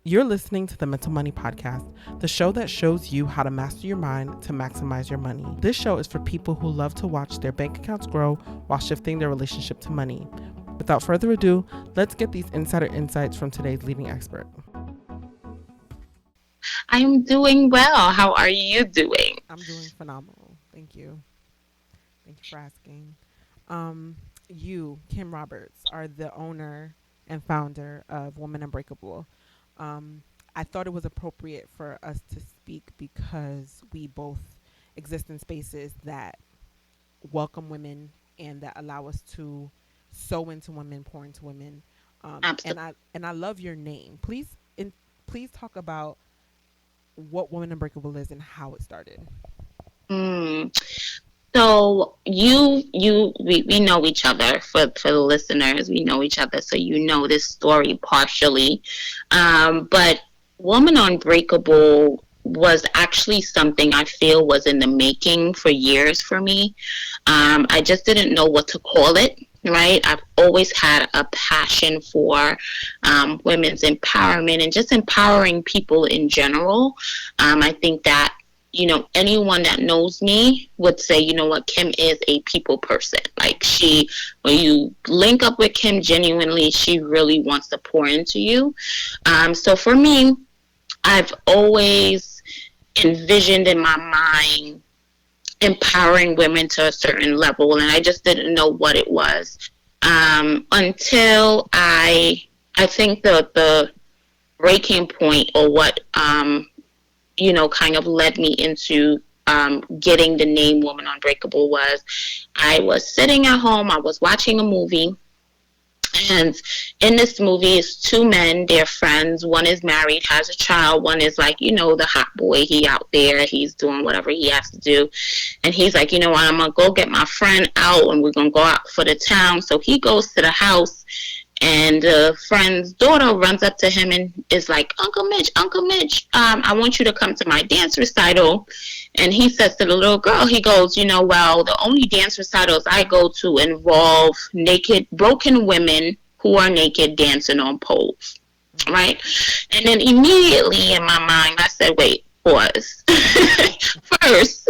You're listening to the Mental Money Podcast, the show that shows you how to master your mind to maximize your money. This show is for people who love to watch their bank accounts grow while shifting their relationship to money. Without further ado, let's get these insider insights from today's leading expert. I'm doing well. How are you doing? I'm doing phenomenal. Thank you. Thank you for asking. You, Kim Roberts, are the owner and founder of Woman Unbreakable. I thought it was appropriate for us to speak because we both exist in spaces that welcome women and that allow us to sow into women, pour into women. Absolutely. And I love your name. Please talk about what Woman Unbreakable is and how it started. So we know each other. For the listeners, we know each other, so you know this story partially. But Woman Unbreakable was actually something I feel was in the making for years for me. I just didn't know what to call it. Right. I've always had a passion for women's empowerment and just empowering people in general. I think that, anyone that knows me would say, you know what, Kim is a people person. Like when you link up with Kim genuinely, she really wants to pour into you. So for me, I've always envisioned in my mind empowering women to a certain level, and I just didn't know what it was until I think the breaking point, or what kind of led me into getting the name Woman Unbreakable, was I was sitting at home, I was watching a movie. And in this movie, it's two men, they're friends. One is married, has a child. One is like, the hot boy. He out there, he's doing whatever he has to do. And he's like, I'm going to go get my friend out and we're going to go out for the town. So he goes to the house, and the friend's daughter runs up to him and is like, Uncle Mitch, I want you to come to my dance recital. And he says to the little girl, he goes, well, the only dance recitals I go to involve naked, broken women who are naked dancing on poles. Right? And then immediately in my mind, I said, wait, pause. First,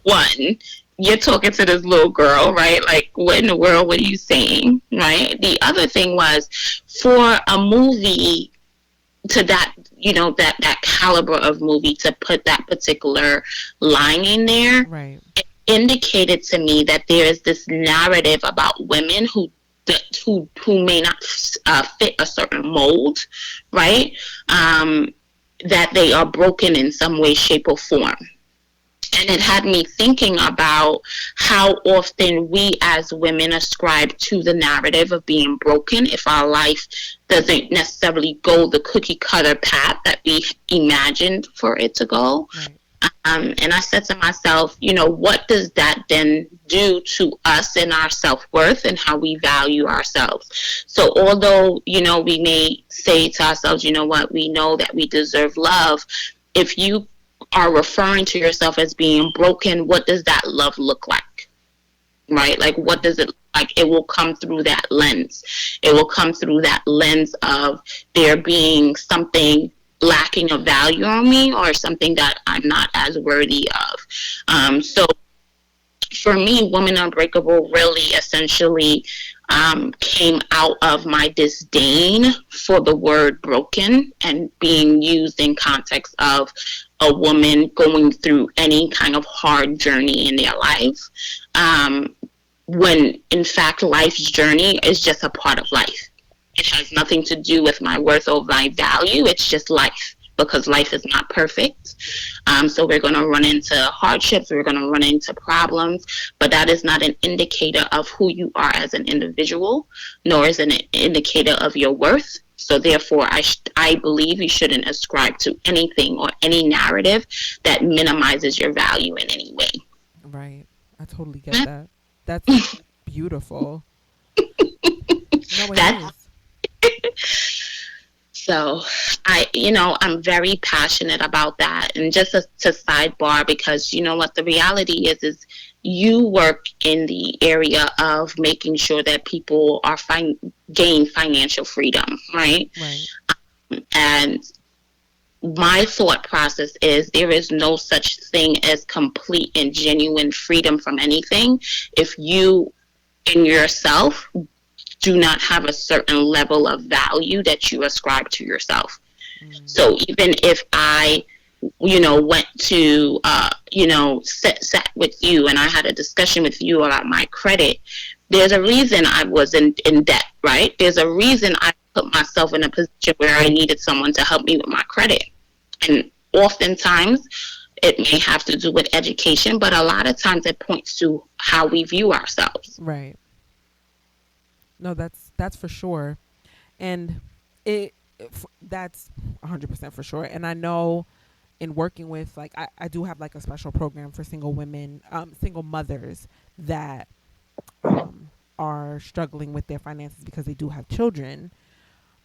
one, you're talking to this little girl, right? Like, what in the world, what are you saying, right? The other thing was, for a movie to that, that caliber of movie, to put that particular line in there, Right, it indicated to me that there is this narrative about women who may not fit a certain mold, right? That they are broken in some way, shape, or form. And it had me thinking about how often we as women ascribe to the narrative of being broken if our life doesn't necessarily go the cookie cutter path that we imagined for it to go. right. And I said to myself, what does that then do to us and our self-worth and how we value ourselves? So although, we may say to ourselves, what, we know that we deserve love. If you are referring to yourself as being broken, what does that love look like? Right? Like, what does it look like? It will come through that lens. It will come through that lens of there being something lacking of value on me, or something that I'm not as worthy of. So for me, Woman Unbreakable really essentially came out of my disdain for the word broken and being used in context of a woman going through any kind of hard journey in their life, when in fact life's journey is just a part of life. It has nothing to do with my worth or my value. It's just life, because life is not perfect. So we're going to run into hardships, we're going to run into problems, but that is not an indicator of who you are as an individual, nor is it an indicator of your worth. So therefore, I believe you shouldn't ascribe to anything or any narrative that minimizes your value in any way. Right. I totally get that. That's beautiful. No, it That's is. So I'm very passionate about that. And just to sidebar, because what the reality is you work in the area of making sure that people are gain financial freedom, right? Right. And my thought process is there is no such thing as complete and genuine freedom from anything if you in yourself do not have a certain level of value that you ascribe to yourself. Mm. So even if I, went to, sat with you and I had a discussion with you about my credit, there's a reason I was in debt, right? There's a reason I put myself in a position where I needed someone to help me with my credit. And oftentimes it may have to do with education, but a lot of times it points to how we view ourselves. Right. No, that's for sure. And that's 100% for sure. And I know in working with, like, I do have like a special program for single women, single mothers that are struggling with their finances because they do have children.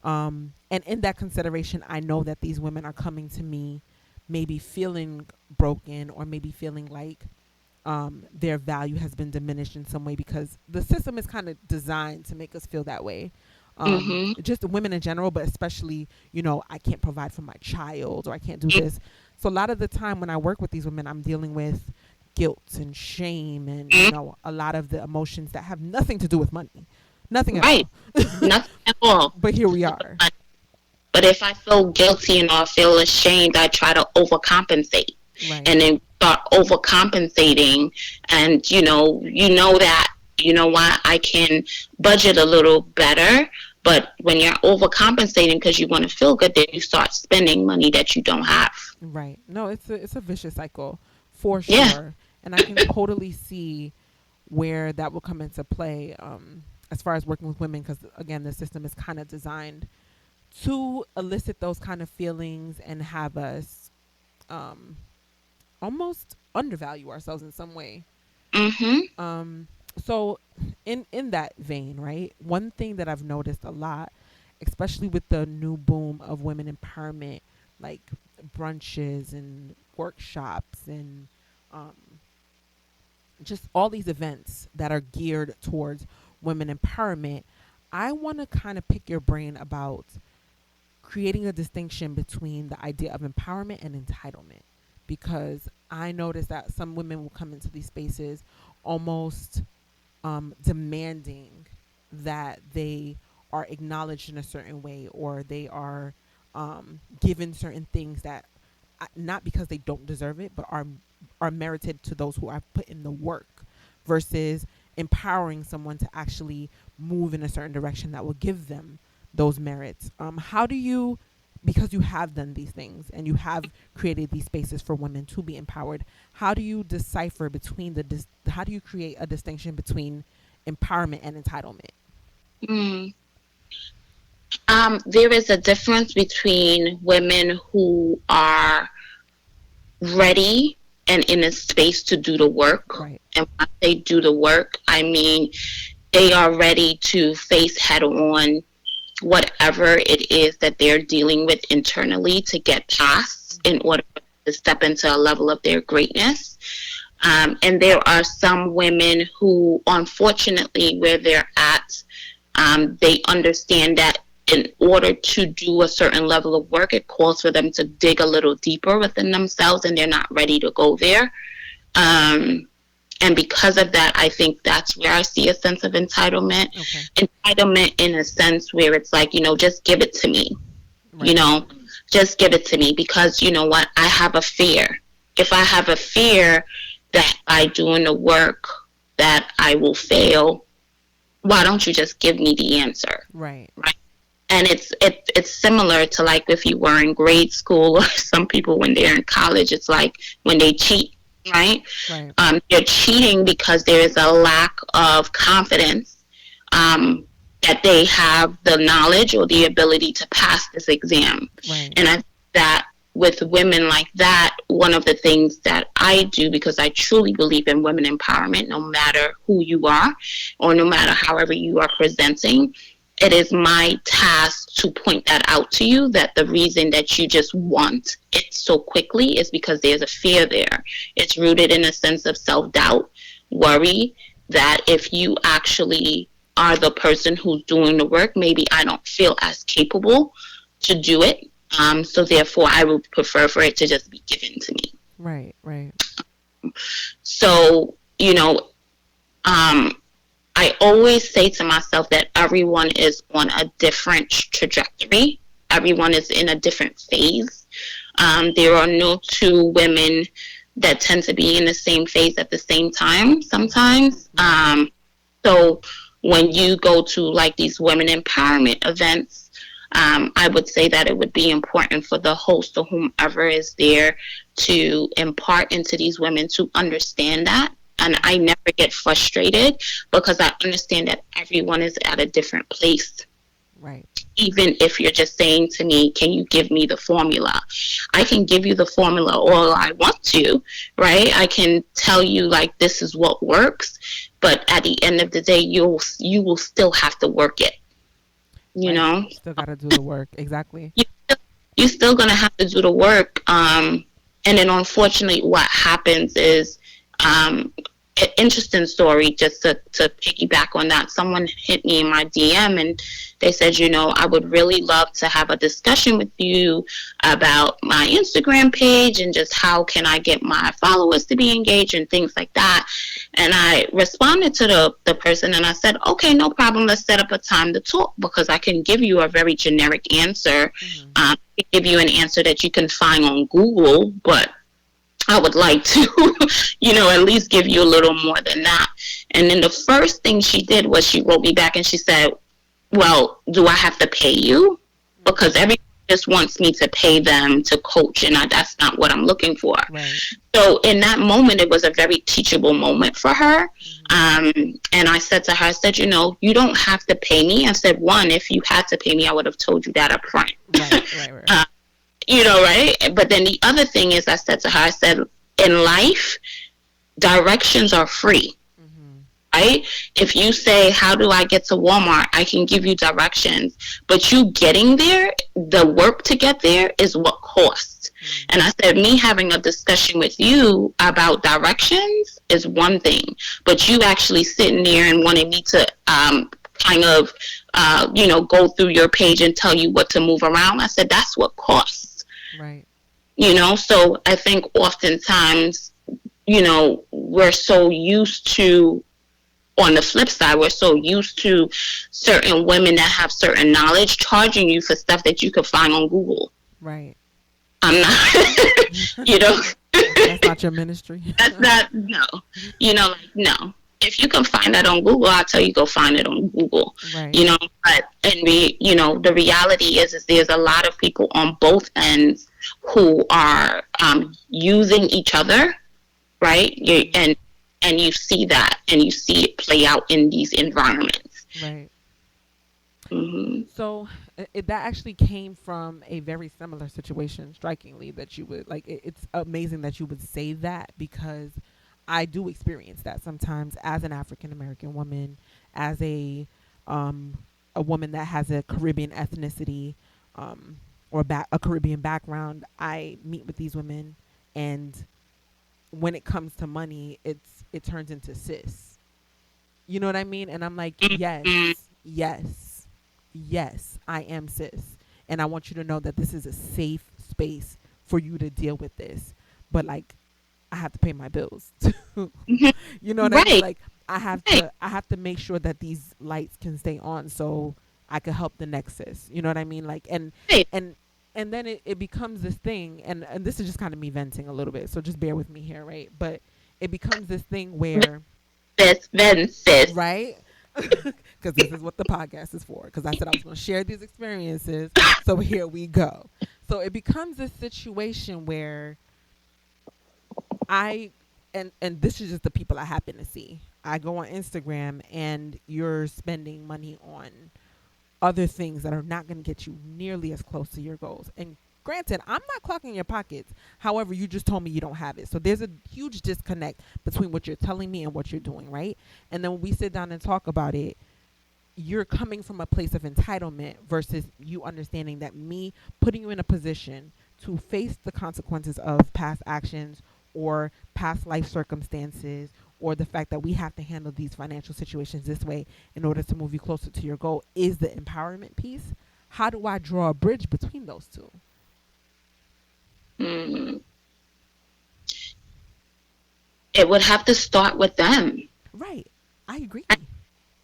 And in that consideration, I know that these women are coming to me maybe feeling broken, or maybe feeling like their value has been diminished in some way, because the system is kind of designed to make us feel that way. Mm-hmm. Just women in general, but especially, I can't provide for my child, or I can't do this. So a lot of the time when I work with these women, I'm dealing with guilt and shame and, a lot of the emotions that have nothing to do with money. Nothing at Right. all. Nothing at all. But here we are. But if I feel guilty and I feel ashamed, I try to overcompensate. Right. And then start overcompensating. And, that, what, I can budget a little better. But when you're overcompensating because you want to feel good, then you start spending money that you don't have. Right. No, it's a vicious cycle for Yeah. sure. And I can totally see where that will come into play, as far as working with women, because again, the system is kind of designed to elicit those kind of feelings and have us um, almost undervalue ourselves in some way. Mm-hmm. So in that vein, right? One thing that I've noticed a lot, especially with the new boom of women empowerment, like brunches and workshops and um, just all these events that are geared towards women empowerment, I want to kind of pick your brain about creating a distinction between the idea of empowerment and entitlement, because I notice that some women will come into these spaces almost demanding that they are acknowledged in a certain way, or they are given certain things that, not because they don't deserve it, but are merited to those who have put in the work, versus empowering someone to actually move in a certain direction that will give them those merits. How do you, because you have done these things and you have created these spaces for women to be empowered, how do you decipher between how do you create a distinction between empowerment and entitlement? Mm. There is a difference between women who are ready and in a space to do the work. Right. And when I say do the work, I mean they are ready to face head on whatever it is that they're dealing with internally to get past in order to step into a level of their greatness. And there are some women who, unfortunately, where they're at, they understand that in order to do a certain level of work, it calls for them to dig a little deeper within themselves, and they're not ready to go there. Um, and because of that, I think that's where I see a sense of entitlement. Okay. Entitlement in a sense where it's like, just give it to me. You Right. know, just give it to me because you know what? I have a fear. If I have a fear that by doing the work that I will fail, why don't you just give me the answer? Right. Right. And it's similar to like if you were in grade school or some people when they're in college, it's like when they cheat, right? Right. They're cheating because there is a lack of confidence that they have the knowledge or the ability to pass this exam. Right. And I think that with women like that, one of the things that I do, because I truly believe in women empowerment, no matter who you are or no matter however you are presenting, it is my task to point that out to you, that the reason that you just want it so quickly is because there's a fear there. It's rooted in a sense of self-doubt, worry that if you actually are the person who's doing the work, maybe I don't feel as capable to do it. So therefore, I would prefer for it to just be given to me. Right. Right. So, um, I always say to myself that everyone is on a different trajectory. Everyone is in a different phase. There are no two women that tend to be in the same phase at the same time sometimes. Right. So when you go to like these women empowerment events, I would say that it would be important for the host or whomever is there to impart into these women to understand that. And I never get frustrated because I understand that everyone is at a different place. Right. Even if you're just saying to me, can you give me the formula? I can give you the formula all I want to, right? I can tell you like this is what works, but at the end of the day, you will still have to work it, you Right. know? Still got to do the work. Exactly. You, you're still gonna have to do the work. And then unfortunately, what happens is, um, an interesting story just to piggyback on that. Someone hit me in my DM and they said, I would really love to have a discussion with you about my Instagram page and just how can I get my followers to be engaged and things like that. And I responded to the person and I said, okay, no problem. Let's set up a time to talk because I can give you a very generic answer. Mm-hmm. I can give you an answer that you can find on Google, but I would like to, at least give you a little more than that. And then the first thing she did was she wrote me back and she said, well, do I have to pay you? Because Mm-hmm. everyone just wants me to pay them to coach, and that's not what I'm looking for. Right. So in that moment, it was a very teachable moment for her. Mm-hmm. And I said to her, I said, you don't have to pay me. I said, one, if you had to pay me, I would have told you that up front. Right. Right. Right. Right? But then the other thing is, I said to her, I said, in life, directions are free. Mm-hmm. Right? If you say, how do I get to Walmart? I can give you directions. But you getting there, the work to get there is what costs. Mm-hmm. And I said, me having a discussion with you about directions is one thing. But you actually sitting there and wanting me to kind of, go through your page and tell you what to move around. I said, that's what costs. Right. So I think oftentimes, we're so used to, on the flip side, we're so used to certain women that have certain knowledge charging you for stuff that you could find on Google. Right. I'm not, you know, That's not your ministry. that's not, no, no. If you can find that on Google, I'll tell you go find it on Google, Right. but, the reality is there's a lot of people on both ends who are using each other, right? Mm-hmm. And you see that and you see it play out in these environments. Right. Hmm. So that actually came from a very similar situation, strikingly, that you would like. It's amazing that you would say that because I do experience that sometimes as an African American woman, as a woman that has a Caribbean ethnicity, um, or a Caribbean background. I meet with these women, and when it comes to money, it turns into sis. You know what I mean? And I'm like, Hmm. yes, yes, yes, I am sis. And I want you to know that this is a safe space for you to deal with this. But like, I have to pay my bills. You know what I mean? Right, Like, right, I have to make sure that these lights can stay on so I can help the next sis. You know what I mean? Like, right. and and then it becomes this thing, and this is just kind of me venting a little bit, so just bear with me here, right? But it becomes this thing where, Sis. right? Because this is what the podcast is for. Because I said I was going to share these experiences. So here we go. So it becomes this situation where I, and this is just the people I happen to see. I go on Instagram and you're spending money on other things that are not going to get you nearly as close to your goals. And granted, I'm not clocking your pockets. However, you just told me you don't have it. So there's a huge disconnect between what you're telling me and what you're doing, right? And then when we sit down and talk about it, you're coming from a place of entitlement versus you understanding that me putting you in a position to face the consequences of past actions or past life circumstances or the fact that we have to handle these financial situations this way in order to move you closer to your goal is the empowerment piece. How do I draw a bridge between those two? Mm. It would have to start with them. Right. I agree.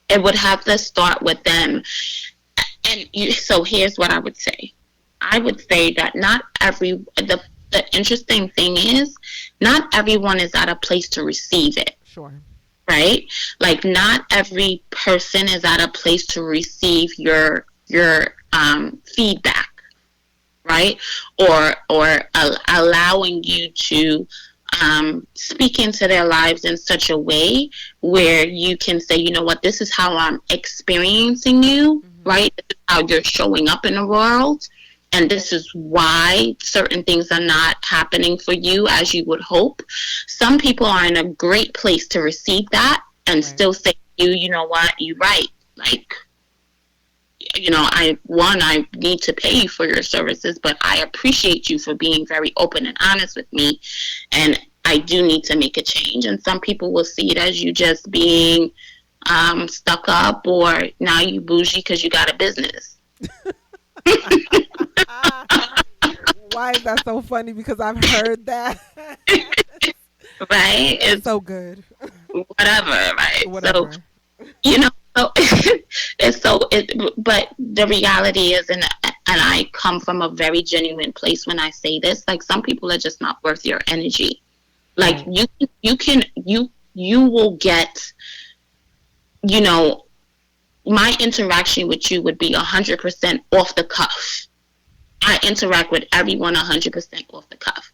It would have to start with them. And so here's what I would say. I would say that not every the interesting thing is not everyone is at a place to receive it, Sure. right? Like not every person is at a place to receive your feedback, right? Or allowing you to speak into their lives in such a way where you can say, you know what, this is how I'm experiencing you, Mm-hmm. right? This is how you're showing up in the world. And this is why certain things are not happening for you as you would hope. Some people are in a great place to receive that and Right. still say, you know what, you're right. Like, I need to pay you for your services, but I appreciate you for being very open and honest with me, and I do need to make a change. And some people will see it as you just being stuck up, or now you bougie because you got a business. Why is that so funny? Because I've heard that. Right? It's It's so good. whatever, right? So Whatever. you know, so it's so it. But the reality is, and I come from a very genuine place when I say this. Like some people are just not worth your energy. Like Right. you will get, you know, my interaction with you would be 100% off the cuff. I interact with everyone 100% off the cuff.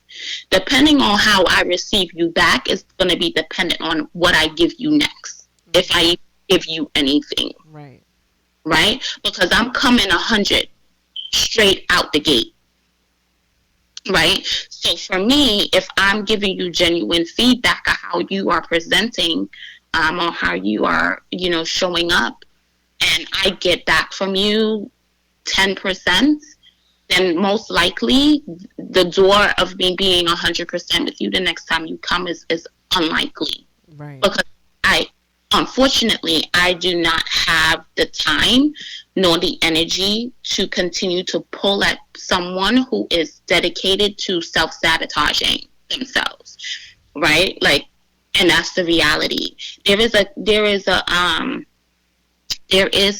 Depending on how I receive you back is going to be dependent on what I give you next. If Mm-hmm. I give you anything, Right. right? Because I'm coming 100 straight out the gate, right? So for me, if I'm giving you genuine feedback of how you are presenting, or how you are, showing up, and I get back from you 10%, then most likely the door of me being 100% with you the next time you come is unlikely, Right. because I, unfortunately, I do not have the time nor the energy to continue to pull at someone who is dedicated to self-sabotaging themselves, right? Like, and that's the reality. There is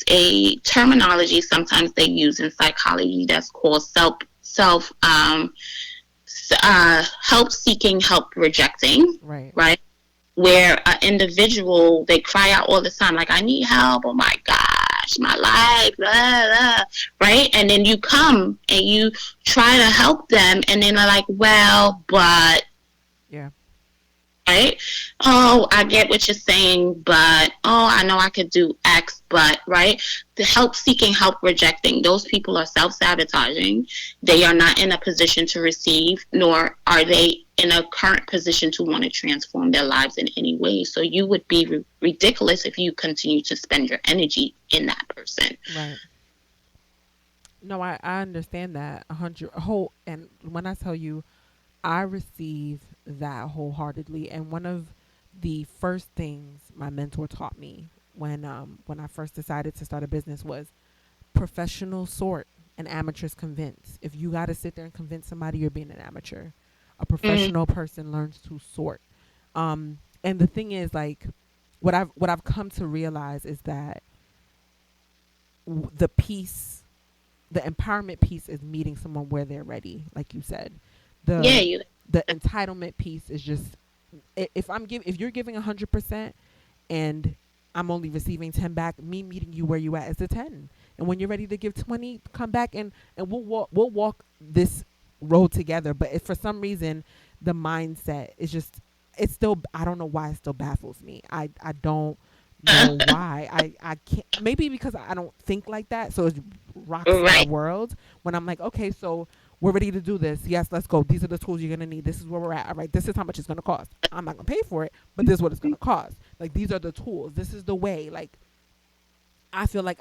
a terminology sometimes they use in psychology that's called help seeking, help rejecting, Right. right? Where an individual, they cry out all the time, like, I need help, oh my gosh, my life, blah, blah, right? And then you come and you try to help them, and then they're like, well, but, Yeah. right? Oh, I get what you're saying, but, oh, I know I could do X, but, right? The help seeking, help rejecting, those people are self sabotaging. They are not in a position to receive, nor are they in a current position to want to transform their lives in any way. So you would be ridiculous if you continue to spend your energy in that person. Right. No, I understand that 100 whole. And when I tell you, I receive that wholeheartedly. And one of the first things my mentor taught me when I first decided to start a business was professional sort and amateurs convince. If you got to sit there and convince somebody, you're being an amateur. A Mm, professional person learns to sort. And the thing is, like, what I've come to realize is that the piece, the empowerment piece, is meeting someone where they're ready. Like you said, yeah, the you. the entitlement piece is just, if you're giving 100% and I'm only receiving 10 back, me meeting you where you at is a 10. And when you're ready to give 20, come back and we'll walk this road together. But if for some reason the mindset is just, it's still, I don't know why it still baffles me. I don't know why. I can't, maybe because I don't think like that. So it rocks my Right. world when I'm like, okay, so we're ready to do this. Yes, let's go. These are the tools you're gonna need. This is where we're at. All right, this is how much it's gonna cost. I'm not gonna pay for it, but this is what it's gonna cost. Like, these are the tools. This is the way. Like, I feel like,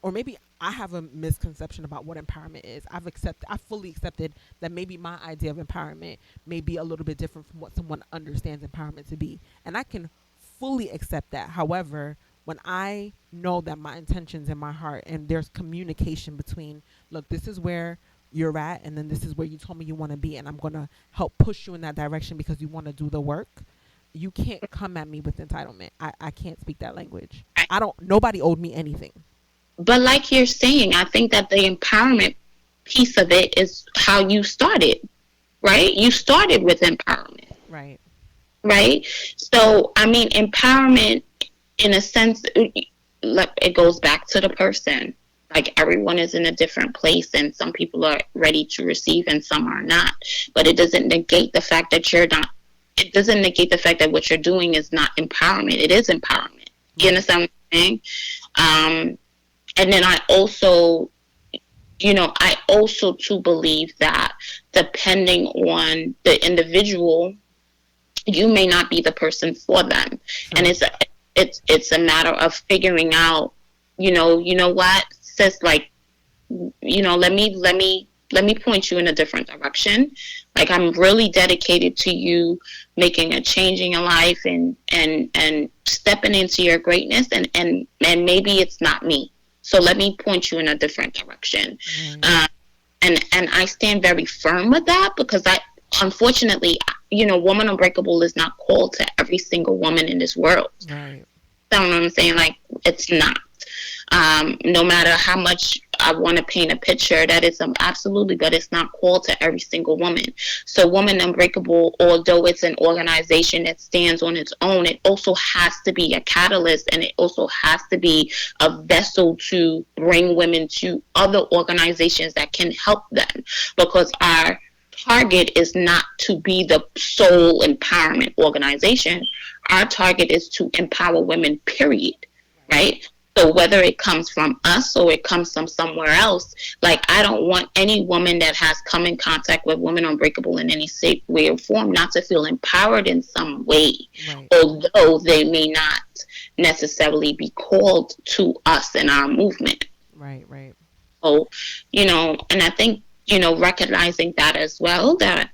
or maybe I have a misconception about what empowerment is. I fully accepted that maybe my idea of empowerment may be a little bit different from what someone understands empowerment to be, and I can fully accept that. However, when I know that my intentions in my heart and there's communication between, look, this is where you're at, and then this is where you told me you want to be, and I'm going to help push you in that direction because you want to do the work. You can't come at me with entitlement. I can't speak that language. I don't, nobody owed me anything. But like you're saying, I think that the empowerment piece of it is how you started, right? You started with empowerment, Right. right? So, I mean, empowerment, in a sense, like, it goes back to the person. Like, everyone is in a different place, and some people are ready to receive and some are not. But it doesn't negate the fact that you're not. It doesn't negate the fact that what you're doing is not empowerment. It is empowerment. You Right. understand what I'm saying? Um, and then I also too believe that depending on the individual, you may not be the person for them, and True. it's a matter of figuring out, what, sis, like, let me point you in a different direction. Like, I'm really dedicated to you making a change in your life, and stepping into your greatness, and maybe it's not me. So let me point you in a different direction. Right. Um, and I stand very firm with that, because unfortunately, Woman Unbreakable is not called to every single woman in this world. Right. You know what I'm saying? Like, it's not. No matter how much I want to paint a picture, that is absolutely, but it's not called to every single woman. So, Woman Unbreakable, although it's an organization that stands on its own, it also has to be a catalyst, and it also has to be a vessel to bring women to other organizations that can help them, because our target is not to be the sole empowerment organization. Our target is to empower women, period, right? So whether it comes from us or it comes from somewhere else, like, I don't want any woman that has come in contact with Women Unbreakable in any shape, way, or form not to feel empowered in some way, Right. although they may not necessarily be called to us in our movement. Right. Right. So, and I think, recognizing that as well, that,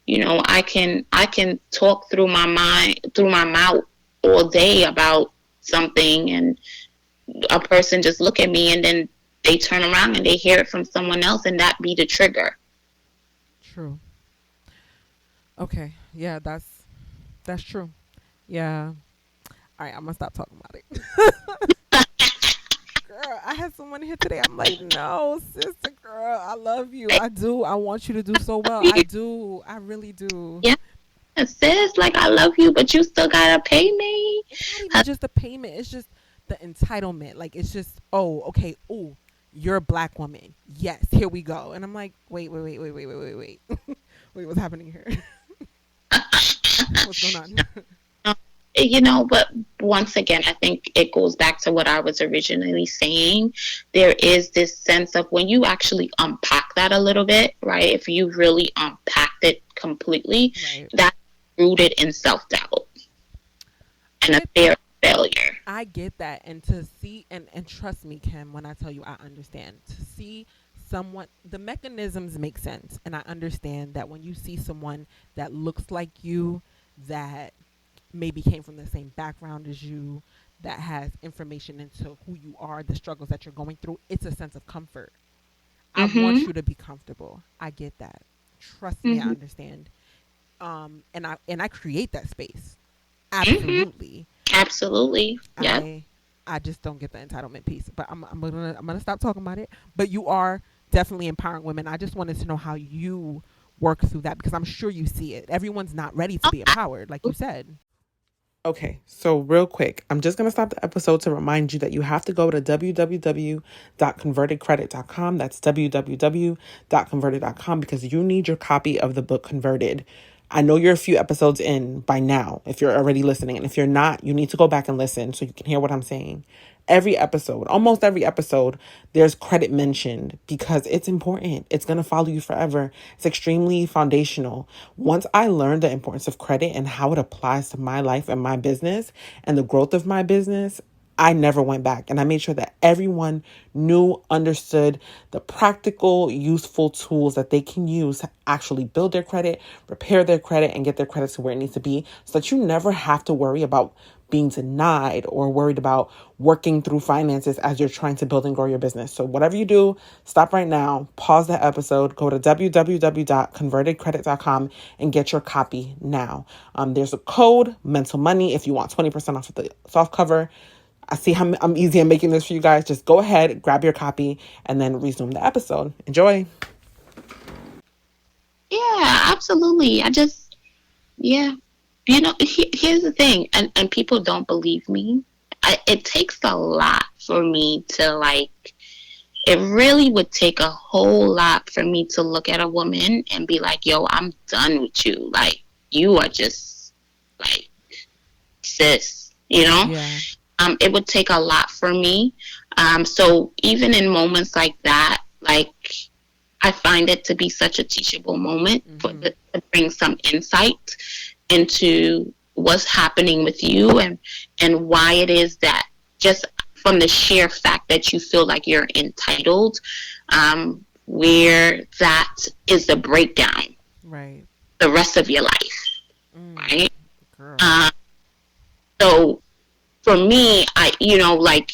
I can talk through my mind, through my mouth, all day about something, and a person just look at me, and then they turn around and they hear it from someone else, and that be the trigger. True. Okay. Yeah, that's true. Yeah. All right, I'm gonna stop talking about it. Girl, I had someone here today. I'm like, no, sister girl, I love you. I do. I want you to do so well. I do. I really do. Yeah, sis, like, I love you, but you still gotta pay me. It's not even just the payment. It's just the entitlement. Like, it's just, oh, okay, oh, you're a black woman. Yes, here we go. And I'm like, wait, wait, wait, wait, wait, wait, wait, wait. Wait, what's happening here? What's going on? But once again, I think it goes back to what I was originally saying. There is this sense of, when you actually unpack that a little bit, right? If you really unpacked it completely, Right. that's rooted in self-doubt I and a get fear of failure. I get that, and to see, and trust me, Kim, when I tell you I understand. To see someone, the mechanisms make sense, and I understand that when you see someone that looks like you, that maybe came from the same background as you, that has information into who you are, the struggles that you're going through, it's a sense of comfort. I want Mm-hmm. you to be comfortable. I get that. Trust me, I Mm-hmm. understand. And I create that space. Mm-hmm. Absolutely. Absolutely. Yep. I I just don't get the entitlement piece. But I'm gonna stop talking about it. But you are definitely empowering women. I just wanted to know how you work through that because I'm sure you see it. Everyone's not ready to Oh, be empowered, like you said. Okay, so real quick, I'm just going to stop the episode to remind you that you have to go to www.convertedcredit.com. That's www.converted.com because you need your copy of the book Converted. I know you're a few episodes in by now if you're already listening. And if you're not, you need to go back and listen so you can hear what I'm saying. Every episode, almost every episode, there's credit mentioned because it's important. It's going to follow you forever. It's extremely foundational. Once I learned the importance of credit and how it applies to my life and my business and the growth of my business, I never went back. And I made sure that everyone knew, understood the practical, useful tools that they can use to actually build their credit, repair their credit, and get their credit to where it needs to be, so that you never have to worry about being denied or worried about working through finances as you're trying to build and grow your business. So whatever you do, stop right now, pause the episode, go to www.convertedcredit.com and get your copy now. There's a code, Mental Money, if you want 20% off of the soft cover. I see how I'm easy I'm making this for you guys. Just go ahead, grab your copy, and then resume the episode. Enjoy. Yeah, absolutely. Yeah. Here's the thing, and people don't believe me. It takes a lot for me to like, it really would take a whole lot for me to look at a woman and be like, yo, I'm done with you. Like, you are just like, sis, you know? Yeah. It would take a lot for me. So even in moments like that, like, I find it to be such a teachable moment to bring some insight into what's happening with you, and why it is that, just from the sheer fact that you feel like you're entitled, where that is the breakdown Right. the rest of your life, right? Girl. So for me, like,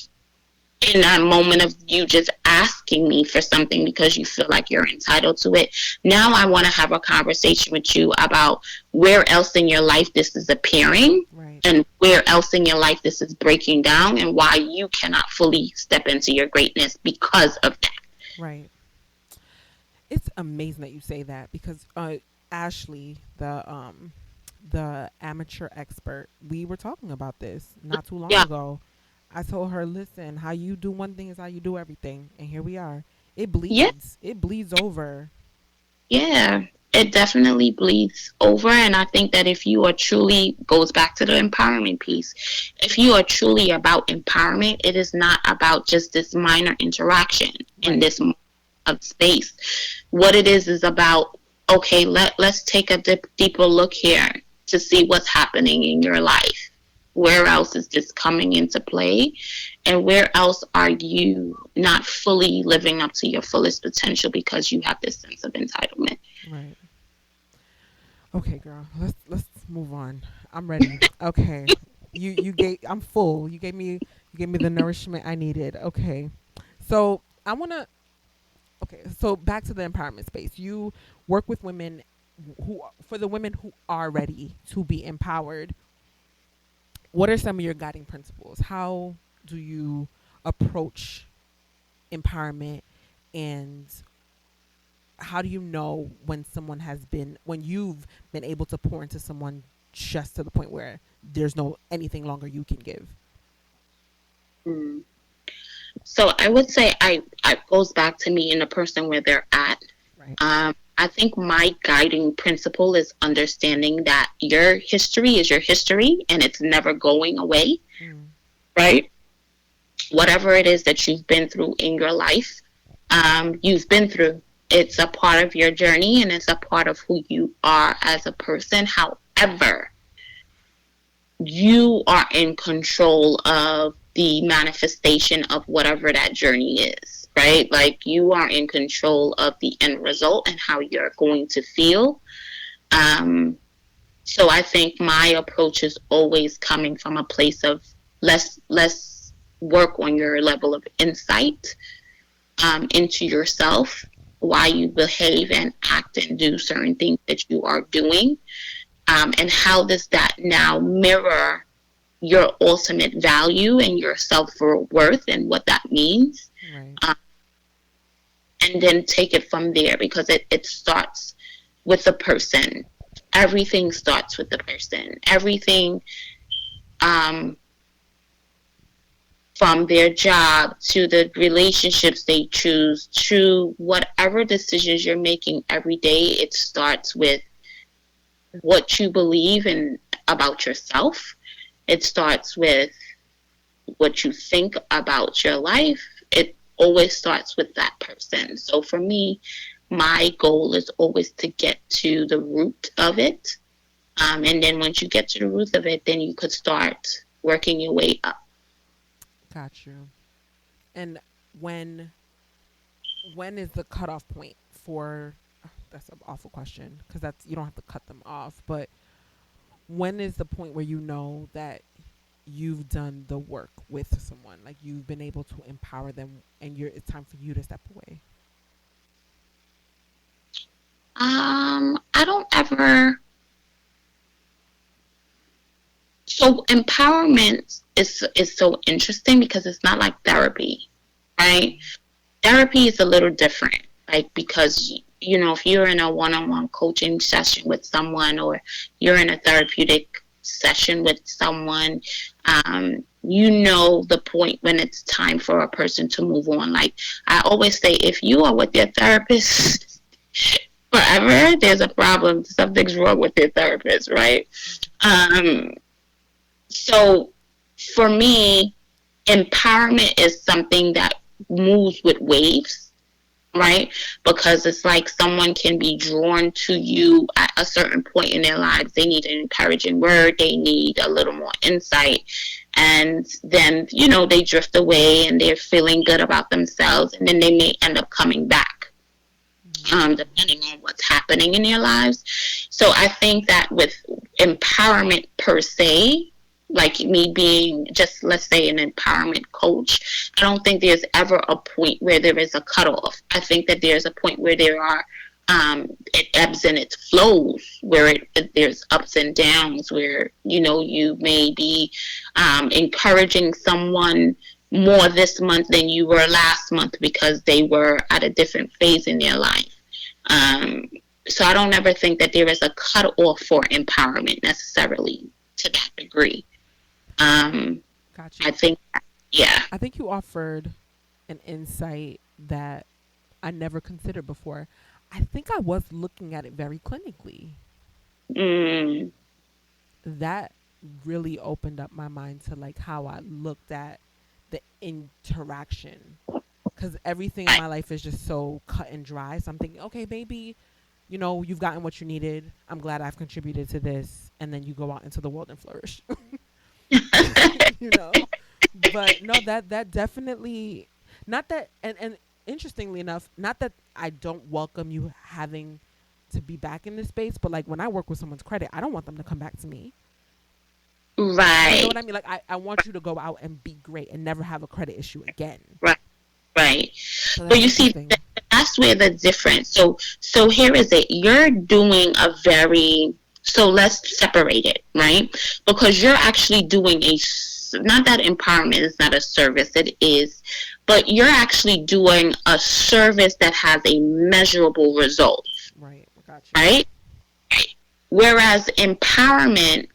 in that moment of you just asking me for something because you feel like you're entitled to it, now I want to have a conversation with you about where else in your life this is appearing, Right. and where else in your life this is breaking down, and why you cannot fully step into your greatness because of that. Right. It's amazing that you say that, because Ashley, the amateur expert, we were talking about this not too long Yeah, ago. I told her, listen, how you do one thing is how you do everything. And here we are. It yeah, bleeds. It bleeds over. yeah. It definitely bleeds over. And I think that if you are truly, goes back to the empowerment piece, if you are truly about empowerment, it is not about just this minor interaction in Right. this of space. What it is about, okay, let's take a deeper look here to see what's happening in your life. Where else is this coming into play? And where else are you not fully living up to your fullest potential because you have this sense of entitlement? Right. Okay, girl. Let's move on. I'm ready. Okay. You gave I'm full. You gave me the nourishment I needed. Okay. So I wanna okay, so back to the empowerment space. You work with women who, for the women who are ready to be empowered, what are some of your guiding principles? How do you approach empowerment, and how do you know when when you've been able to pour into someone just to the point where there's no anything longer you can give? Mm. So I would say I goes back to me and the person where they're at. Right. I think my guiding principle is understanding that your history is your history and it's never going away, Mm. right? Whatever it is that you've been through in your life, you've been through. It's a part of your journey and it's a part of who you are as a person. However, you are in control of the manifestation of whatever that journey is, right? Like, you are in control of the end result and how you're going to feel. Um, so I think my approach is always coming from a place of let's work on your level of insight, into yourself, why you behave and act and do certain things that you are doing, and how does that now mirror your ultimate value and your self-worth and what that means, Right. um, and then take it from there, because it starts with the person. Everything starts with the person. Everything, um, from their job to the relationships they choose to whatever decisions you're making every day, it starts with what you believe in about yourself. It starts with what you think about your life. It always starts with that person. So for me, my goal is always to get to the root of it. And then once you get to the root of it, then you could start working your way up. Got you. And when when is the cutoff point for? That's an awful question because that's you don't have to cut them off, but when is the point where you know that you've done the work with someone, like you've been able to empower them, and it's time for you to step away? I don't ever. So empowerment is so interesting because it's not like therapy, right? Therapy is a little different, like because if you're in a one-on-one coaching session with someone, or you're in a therapeutic session with someone, you know the point when it's time for a person to move on. Like I always say, if you are with your therapist forever, there's a problem. Something's wrong with your therapist, right? Um, so for me, empowerment is something that moves with waves, right? Because it's like someone can be drawn to you at a certain point in their lives. They need an encouraging word, they need a little more insight. And then, they drift away and they're feeling good about themselves. And then they may end up coming back, depending on what's happening in their lives. So I think that with empowerment per se, like me being just, let's say, an empowerment coach, I don't think there's ever a point where there is a cutoff. I think that there's a point where there are, it ebbs and it flows, where there's ups and downs, where, you may be encouraging someone more this month than you were last month because they were at a different phase in their life. Um, so I don't ever think that there is a cutoff for empowerment necessarily to that degree. Got I you. think, yeah. I think you offered an insight that I never considered before. I think I was looking at it very clinically. Mm, That really opened up my mind to like how I looked at the interaction, because everything in right, my life is just so cut and dry. So I'm thinking, okay, maybe you've gotten what you needed. I'm glad I've contributed to this, and then you go out into the world and flourish. you know, but no, that definitely, not that, and interestingly enough, not that I don't welcome you having to be back in this space, but like when I work with someone's credit, I don't want them to come back to me. You know right, what I mean? Like I want you to go out and be great and never have a credit issue again. right, right. So But that's you see, interesting. that's where the difference. So here is it. You're doing a very, so let's separate it, right? Because you're actually doing not that empowerment is not a service, it is, but you're actually doing a service that has a measurable result, Right. I got you. right? Whereas empowerment,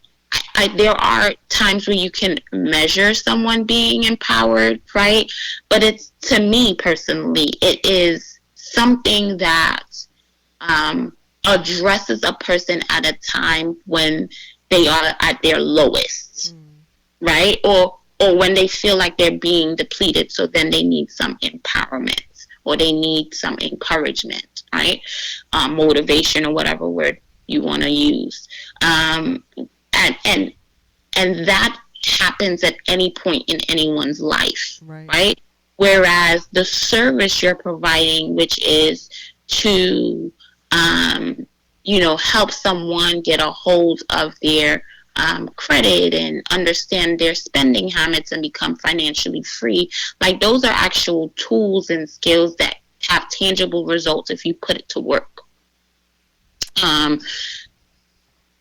there are times where you can measure someone being empowered, right? But it's, to me personally, it is something that addresses a person at a time when they are at their lowest, Mm, right? Or when they feel like they're being depleted, so then they need some empowerment or they need some encouragement, right? Motivation, or whatever word you want to use. Um, and and and that happens at any point in anyone's life, right. right? Whereas the service you're providing, which is to, um, help someone get a hold of their credit and understand their spending habits and become financially free, like those are actual tools and skills that have tangible results if you put it to work. Um,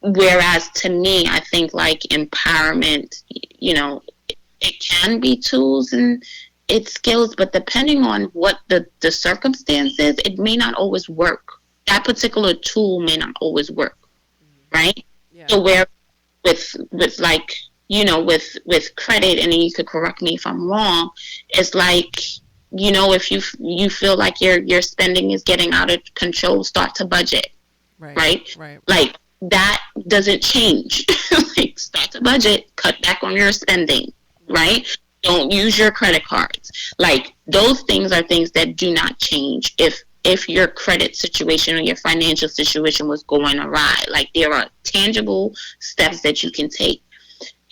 Whereas to me, I think like empowerment, it can be tools and it's skills, but depending on what the circumstance is, it may not always work. That particular tool may not always work, Mm, right? yeah. So where with like, with credit, and then you could correct me if I'm wrong, it's like, if you feel like your spending is getting out of control, start to budget, Right. right? Right. Like that doesn't change. Like start to budget, cut back on your spending, Right. right? Don't use your credit cards. Like those things are things that do not change if your credit situation or your financial situation was going awry. Like there are tangible steps that you can take.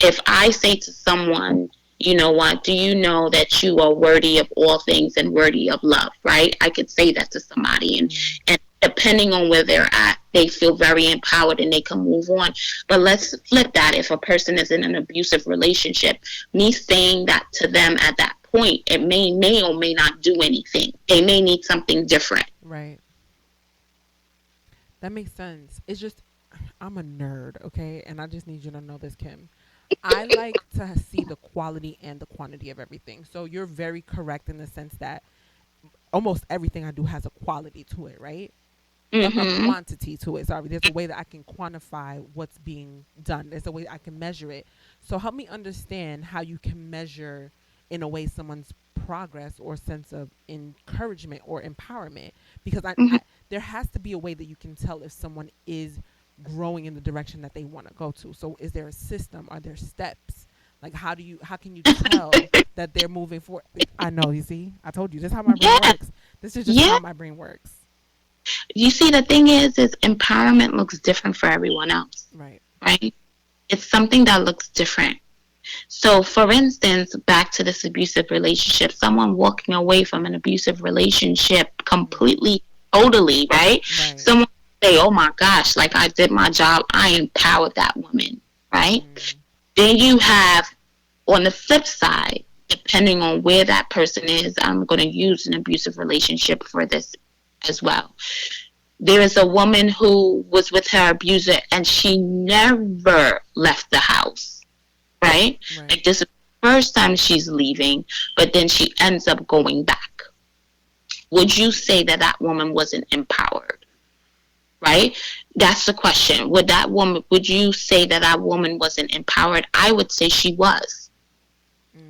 If I say to someone, you know what, do you know that you are worthy of all things and worthy of love, right? I could say that to somebody, Mm. and depending on where they're at, they feel very empowered and they can move on. But let's flip that. If a person is in an abusive relationship, me saying that to them at that point, it may or may not do anything. They may need something different. Right. That makes sense. It's just I'm a nerd, okay? And I just need you to know this, Kim. I like to see the quality and the quantity of everything. So you're very correct in the sense that almost everything I do has a quality to it, right? A Mm-hmm. quantity to it. Sorry, there's a way that I can quantify what's being done. There's a way I can measure it. So help me understand how you can measure, in a way, someone's progress or sense of encouragement or empowerment. Because Mm-hmm. there has to be a way that you can tell if someone is growing in the direction that they want to go to. So is there a system? Are there steps? Like how can you tell that they're moving forward? I know, you see, I told you this is how my brain Yeah. works. This is just Yeah. how my brain works. You see, the thing is empowerment looks different for everyone else, Right. right? It's something that looks different. So, for instance, back to this abusive relationship, someone walking away from an abusive relationship Mm. completely, totally, right? Right. Someone say, oh my gosh, like I did my job, I empowered that woman, right? Mm. Then you have, on the flip side, depending on where that person is, I'm going to use an abusive relationship for this as well. There is a woman who was with her abuser and she never left the house, right? Right. Like this is the first time she's leaving, but then she ends up going back. Would you say that that woman wasn't empowered? Right? That's the question. Would you say that that woman wasn't empowered? I would say she was,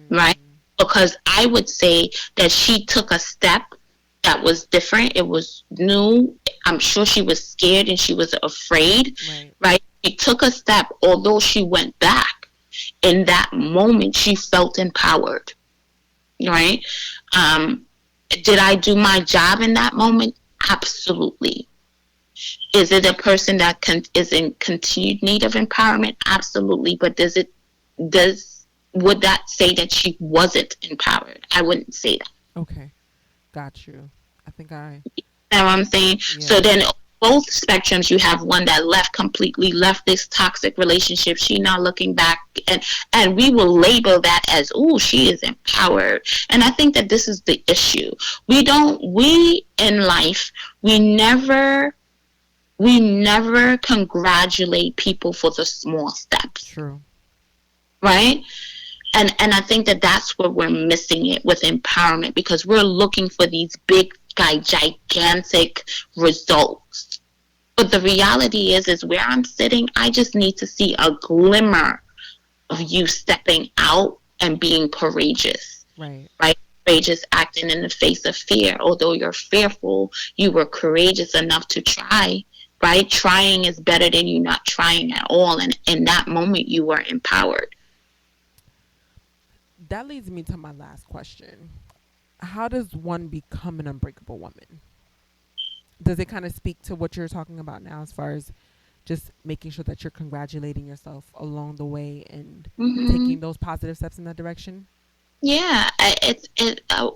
right? Mm. Because I would say that she took a step that was different. It was new. I'm sure she was scared and she was afraid, Right. right? She took a step, although she went back. In that moment, she felt empowered, right? Um, did I do my job in that moment? Absolutely. Is it a person that is in continued need of empowerment? Absolutely. But does would that say that she wasn't empowered? I wouldn't say that. Okay. Got you. I think I. You know what I'm saying? So Yeah. then both spectrums, you have one that completely left this toxic relationship. She not looking back, and we will label that as, oh, she is empowered. And I think that this is the issue. We in life, we never congratulate people for the small steps, True. right? And I think that that's where we're missing it with empowerment, because we're looking for these big gigantic results. But the reality is where I'm sitting, I just need to see a glimmer of you stepping out and being courageous, Right. right? Courageous acting in the face of fear. Although you're fearful, you were courageous enough to try, right? Trying is better than you not trying at all. And in that moment, you were empowered. That leads me to my last question. How does one become an unbreakable woman? Does it kind of speak to what you're talking about now, as far as just making sure that you're congratulating yourself along the way and Hmm. taking those positive steps in that direction? Yeah,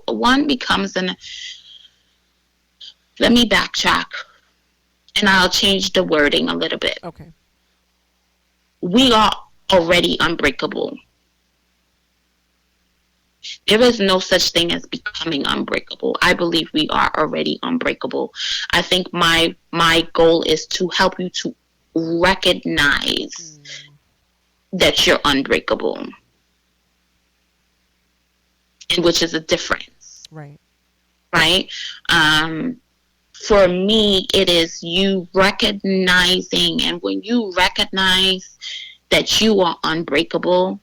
one becomes an. Let me backtrack, and I'll change the wording a little bit. Okay. We are already unbreakable. There is no such thing as becoming unbreakable. I believe we are already unbreakable. I think my goal is to help you to recognize Mm. that you're unbreakable, and which is a difference, Right. right? Um, for me, it is you recognizing, and when you recognize that you are unbreakable,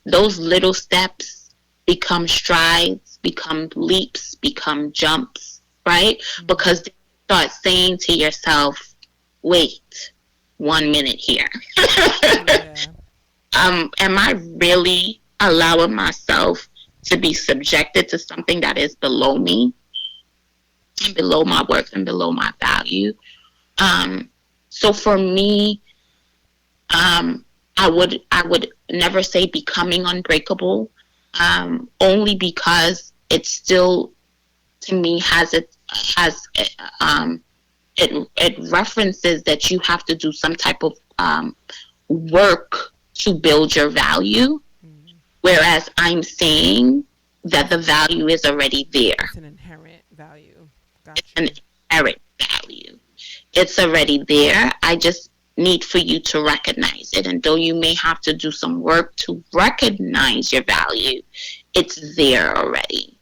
those little steps become strides, become leaps, become jumps, right? Mm-hmm. Because you start saying to yourself, wait 1 minute here. Yeah. Am I really allowing myself to be subjected to something that is below me and below my worth and below my value? Um, so for me, I would never say becoming unbreakable. only because it still, to me, it references that you have to do some type of work to build your value, whereas I'm saying that the value is already there. It's an inherent value. Gotcha. It's an inherent value. It's already there. I just need for you to recognize it. And though you may have to do some work to recognize your value, it's there already.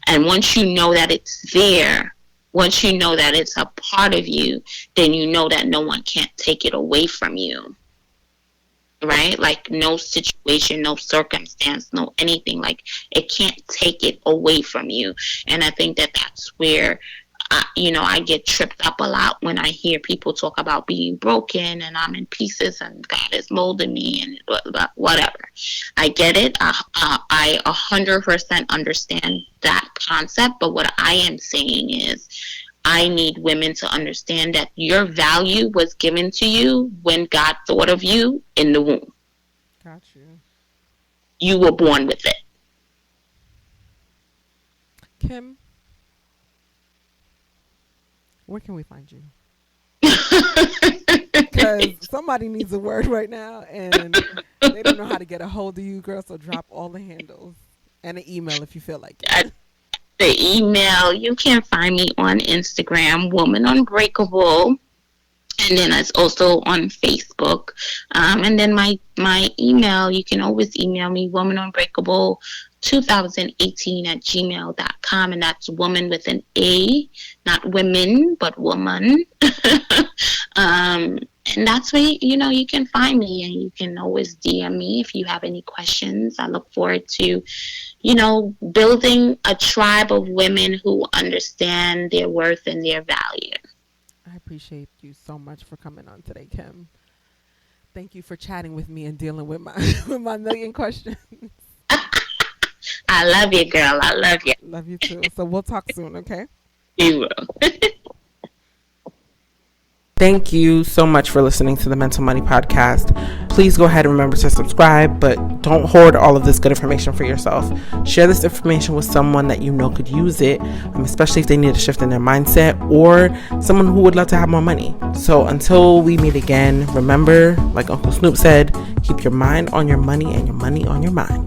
And once you know that it's there, once you know that it's a part of you, then you know that no one can't take it away from you. Right? Like no situation, no circumstance, no anything. Like it can't take it away from you. And I think that that's where, I get tripped up a lot when I hear people talk about being broken and I'm in pieces and God is molding me and whatever. I get it. I 100% understand that concept. But what I am saying is, I need women to understand that your value was given to you when God thought of you in the womb. Got you. You were born with it. Kim, where can we find you? Because somebody needs a word right now and they don't know how to get a hold of you, girl. So drop all the handles and an email if you feel like it. The email, you can find me on Instagram, Woman Unbreakable, and then it's also on Facebook. And then my email, you can always email me, womanunbreakable2018@gmail.com, and that's woman with an A, not women, but woman. And that's where, you can find me, and you can always DM me if you have any questions. I look forward to building a tribe of women who understand their worth and their value. I appreciate you so much for coming on today, Kim. Thank you for chatting with me and dealing with my with my million questions. I love you, girl. I love you. Love you too. So we'll talk soon, okay? You will. Thank you so much for listening to the Mental Money Podcast. Please go ahead and remember to subscribe, but don't hoard all of this good information for yourself. Share this information with someone that you know could use it, especially if they need a shift in their mindset or someone who would love to have more money. So until we meet again, remember, like Uncle Snoop said, keep your mind on your money and your money on your mind.